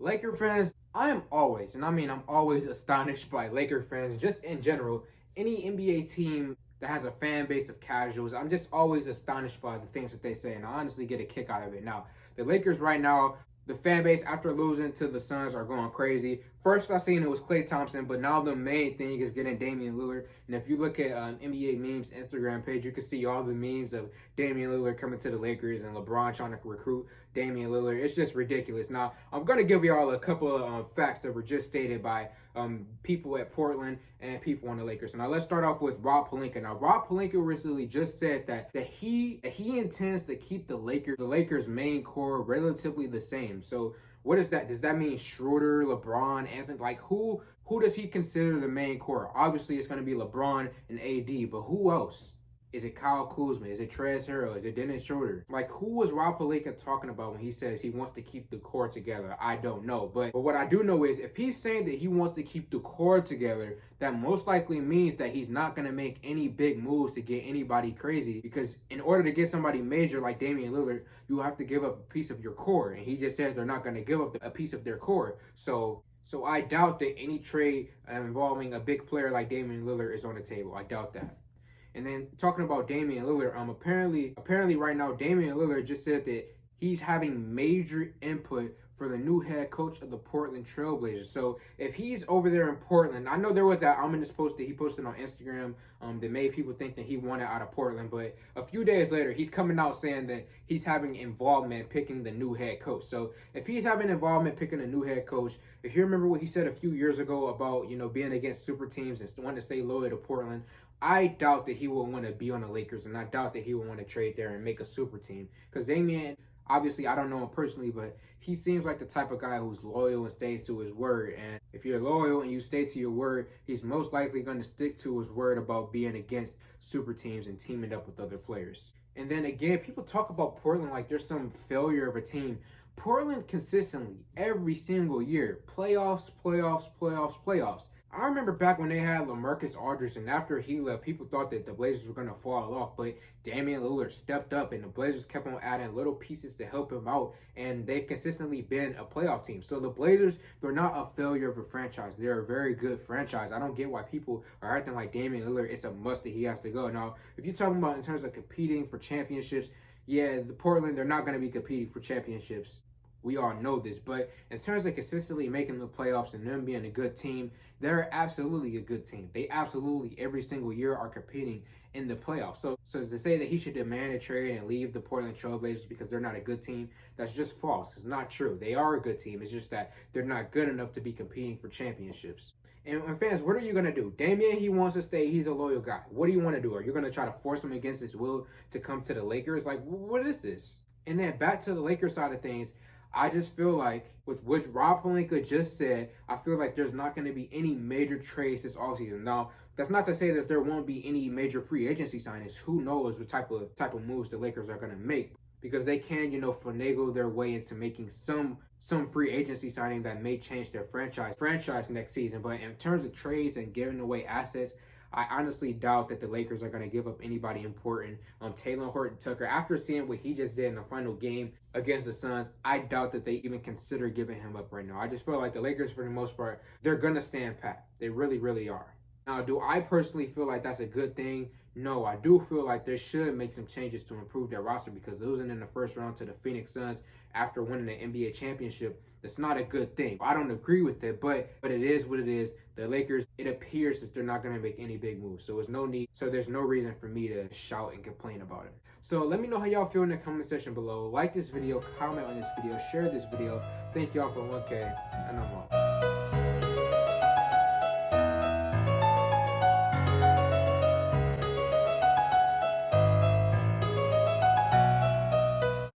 Laker fans, I am always, and I mean I'm always astonished by Laker fans, just in general. Any NBA team that has a fan base of casuals, I'm just always astonished by the things that they say, and I honestly get a kick out of it. Now, the Lakers right now, the fan base after losing to the Suns are going crazy. First I seen it was Klay Thompson, but now the main thing is getting Damian Lillard. And if you look at NBA memes Instagram page, you can see all the memes of Damian Lillard coming to the Lakers and LeBron trying to recruit Damian Lillard. It's just ridiculous. Now I'm gonna give y'all a couple of facts that were just stated by people at Portland and people on the Lakers. Now let's start off with Rob Pelinka. Now Rob Pelinka recently just said that he intends to keep the Lakers main core relatively the same. So what is that? Does that mean Schroeder, LeBron, Anthony? Like who does he consider the main core? Obviously it's going to be LeBron and AD, but who else? Is it Kyle Kuzma? Is it Trez Harrell? Is it Dennis Schroeder? Like, who was Rob Pelinka talking about when he says he wants to keep the core together? I don't know. But what I do know is if he's saying that he wants to keep the core together, that most likely means that he's not going to make any big moves to get anybody crazy. Because in order to get somebody major like Damian Lillard, you have to give up a piece of your core. And he just said they're not going to give up a piece of their core. So I doubt that any trade involving a big player like Damian Lillard is on the table. I doubt that. And then talking about Damian Lillard, apparently right now Damian Lillard just said that he's having major input for the new head coach of the Portland Trailblazers. So if he's over there in Portland, I know there was that ominous post that he posted on Instagram that made people think that he wanted out of Portland, but a few days later he's coming out saying that he's having involvement picking the new head coach. So if he's having involvement picking a new head coach, if you remember what he said a few years ago about being against super teams and wanting to stay loyal to Portland, I doubt that he will want to be on the Lakers, and I doubt that he will want to trade there and make a super team. Because Damian, obviously, I don't know him personally, but he seems like the type of guy who's loyal and stays to his word. And if you're loyal and you stay to your word, he's most likely going to stick to his word about being against super teams and teaming up with other players. And then again, people talk about Portland like there's some failure of a team. Portland consistently, every single year, playoffs. I remember back when they had LaMarcus Aldridge, and after he left, people thought that the Blazers were going to fall off, but Damian Lillard stepped up, and the Blazers kept on adding little pieces to help him out, and they've consistently been a playoff team. So the Blazers, they're not a failure of a franchise. They're a very good franchise. I don't get why people are acting like Damian Lillard, it's a must that he has to go. Now, if you're talking about in terms of competing for championships, yeah, the Portland, they're not going to be competing for championships. We all know this, but in terms of consistently making the playoffs and them being a good team, they're absolutely a good team. They absolutely every single year are competing in the playoffs. So to say that he should demand a trade and leave the Portland Trailblazers because they're not a good team, that's just false. It's not true. They are a good team. It's just that they're not good enough to be competing for championships. And fans, what are you going to do? Damian, he wants to stay. He's a loyal guy. What do you want to do? Are you going to try to force him against his will to come to the Lakers? Like, what is this? And then back to the Lakers side of things, I just feel like with what Rob Pelinka just said, I feel like there's not going to be any major trades this offseason. Now, that's not to say that there won't be any major free agency signings. Who knows what type of moves the Lakers are going to make, because they can, finagle their way into making some free agency signing that may change their franchise next season. But in terms of trades and giving away assets, I honestly doubt that the Lakers are going to give up anybody important. Taylor Horton-Tucker, after seeing what he just did in the final game against the Suns, I doubt that they even consider giving him up right now. I just feel like the Lakers, for the most part, they're going to stand pat. They really, really are. Now, do I personally feel like that's a good thing? No, I do feel like they should make some changes to improve their roster, because losing in the first round to the Phoenix Suns after winning the NBA championship, that's not a good thing. I don't agree with it, but it is what it is. The Lakers, it appears that they're not going to make any big moves. So there's no reason for me to shout and complain about it. So let me know how y'all feel in the comment section below. Like this video, comment on this video, share this video. Thank y'all for 1K, and I'm out.